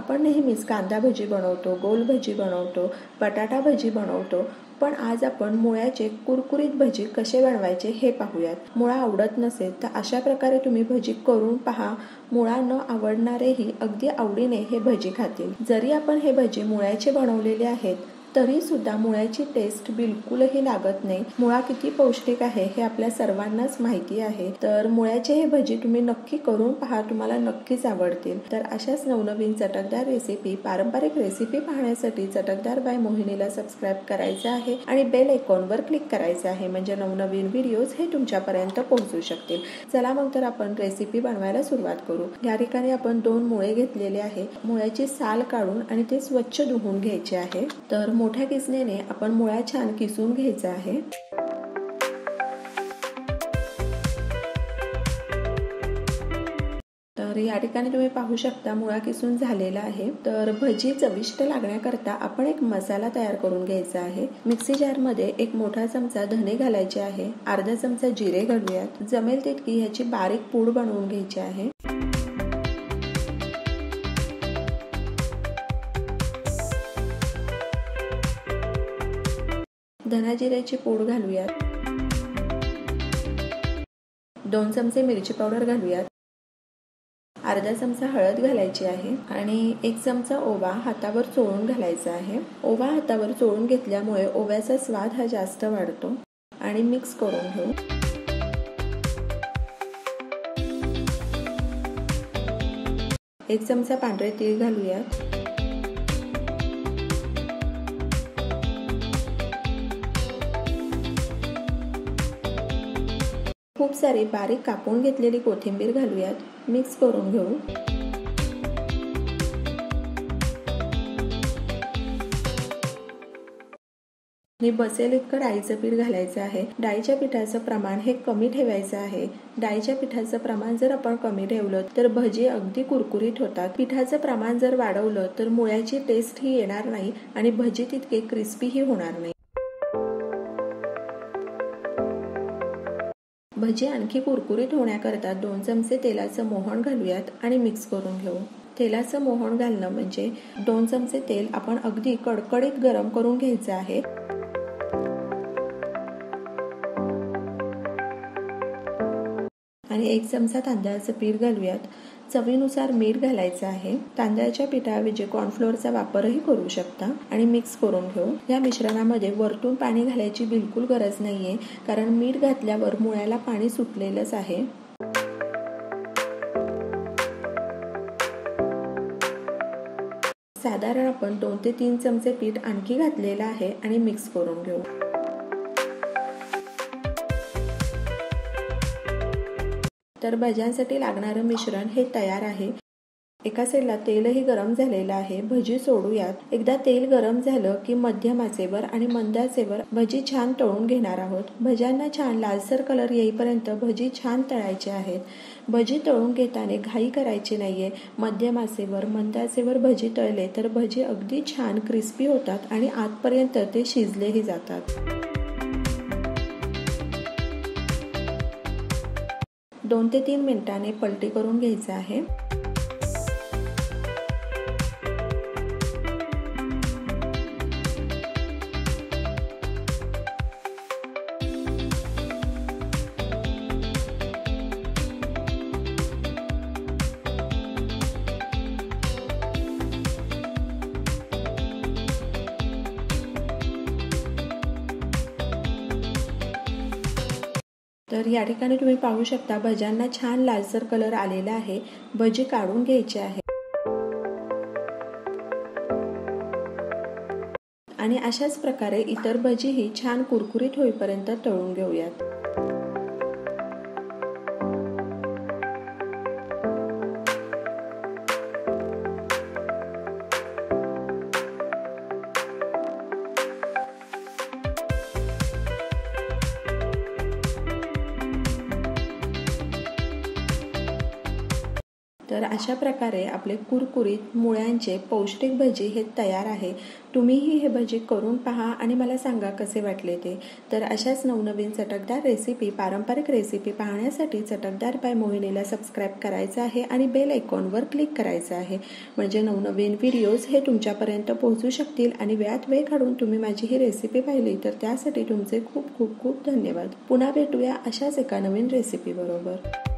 आपण नेहमीच कांदा भजी बनवतो, गोल भजी बनवतो, बटाटा भजी बनवतो, पण आज आपण मुळ्याचे कुरकुरीत भजी कसे बनवायचे हे पाहूयात। मुळा आवडत नसेल तर अशा प्रकारे तुम्ही भजी करून पहा। मुळा न आवडणारेही अगदी आवडीने हे भजी खातील। जरी आपण हे भजी मुळ्याचे बनवलेले आहेत तरी सुद्धा मुळ्याची टेस्ट बिलकुलही लागत नाही। मुळा किती पौष्टिक आहे हे आपल्या सर्वांनाच माहिती आहे। तर मुळ्याचे हे भजी तुम्ही नक्की करून पहा, तुम्हाला नक्कीच आवडतील। तर अशाच नवनवीन चटकदार रेसिपी, पारंपरिक रेसिपी पाहण्यासाठी चटकदार बाय मोहिनीला सबस्क्राइब करायचे आहे आणि बेल आयकॉनवर क्लिक करायचे आहे, म्हणजे नवनवीन व्हिडिओज हे तुमच्यापर्यंत पोहोचू शकतील। चला मग तर आपण रेसिपी बनवायला सुरुवात करू। या ठिकाणी आपण 2 मुळे घेतलेले आहे। मुळ्याची साल काढून आणि ते स्वच्छ धुवून घ्यायचे आहे। तर मोठ्या किसणीने आपण मुळा छान किसून घ्यायचा आहे। तर या ठिकाणी तुम्ही पाहू शकता मुळा किसून झालेला आहे। तर भजी चविष्ट लागण्याकरता आपण एक मसाला तयार करून घ्यायचा आहे। मिक्सी जार मध्ये 1 मोठा चमचा धने घालायचे आहे, अर्धा चमचा जिरे घालूयात, जमेल तितकी ह्याची बारीक पूड बनवून घ्यायची आहे। धना जिऱ्याची पूड घालूयात, 2 चमचे मिरची पावडर घालूयात, अर्धा चमचा हळद घालायची आहे आणि 1 चमचा ओवा हातावर चोळून घालायचा आहे। ओवा हातावर चोळून घेतल्यामुळे ओव्याचा स्वाद हा जास्त वाढतो आणि मिक्स करून घेऊ। 1 चमचा पांढरे तीळ घालूयात, खूप सारी बारीक कापून घेतलेली कोथिंबीर घालूयात, मिक्स करून घेऊ। आणि बसेल इतकं डाळीचं पीठ घालायचं आहे। डाळीच्या पिठाचं प्रमाण हे कमी ठेवायचं आहे। डाळीच्या पिठाचं प्रमाण जर आपण कमी ठेवलं तर भजी अगदी कुरकुरीत होतात। पिठाचं प्रमाण जर वाढवलं तर मुळ्याची टेस्ट ही येणार नाही आणि भजी तितके क्रिस्पी ही होणार नाही। भजी आणखी कुरकुरीत होण्याकरता 2 चमचे तेलाचं मोहन घालूयात आणि मिक्स करून घेऊ। तेलाचं मोहन घालणं म्हणजे 2 चमचे तेल आपण अगदी कडकडीत गरम करून घ्यायचं आहे। आणि 1 चमचा तांदळाचं पीठ घालूयात, चवीनुसार मीठ घालायचं आहे। तांदळाच्या पिठाऐवजी कॉर्नफ्लोअरचा वापरही करू शकता आणि मिक्स करून घेऊ। या मिश्रणामध्ये वरतून पाणी घालायची बिलकुल गरज नाहीये, कारण मीठ घातल्यावर मुळ्याला पाणी सुटलेलंच आहे। साधारण आपण 2 ते 3 चमचे पीठ आणखी घातलेलं आहे आणि मिक्स करून घेऊ। तर भज्यांसाठी लागणारं मिश्रण हे तयार आहे। एका साईडला तेलही गरम झालेलं आहे। भजी सोडूयात। एकदा तेल गरम झालं की मध्यम आचेवर आणि मंद आचेवर भजी छान तळून घेणार आहोत। भज्यांना छान लालसर कलर येईपर्यंत भजी छान तळायचे आहेत। भजी तळून घेताना घाई करायची नाहीये। मध्यम आचेवर मंद आचेवर भजी तळले तर भजी अगदी छान क्रिस्पी होतात आणि आतपर्यंत ते शिजलेही जातात। 2 ते 3 मिनिटांनी पलटी करून घ्यायचं आहे। तर या ठिकाणी तुम्ही पाहू शकता भज्यांना छान लालसर कलर आलेला आहे। भजी काढून घ्यायची आहे आणि अशाच प्रकारे इतर भजीही छान कुरकुरीत होईपर्यंत तळून घेऊयात। तर अशा प्रकारे आपले कुरकुरीत मुळ्यांचे पौष्टिक भजी हे तयार आहे. तुम्हीही हे भजी करून पहा आणि मला सांगा कसे वाटले ते. तर अशाच नवनवीन चटकदार रेसिपी, पारंपरिक रेसिपी पाहण्यासाठी चटकदार बाय मोहिनीला सबस्क्राईब करायचं आहे आणि बेल आयकॉनवर क्लिक करायचं आहे. म्हणजे नवनवीन व्हिडिओज हे तुमच्यापर्यंत पोहोचू शकतील आणि वेळात वेळ काढून तुम्ही माझी ही रेसिपी पाहिली तर त्यासाठी तुमचे खूप खूप खूप धन्यवाद. पुन्हा भेटूया अशाच एका नवीन रेसिपी बरोबर.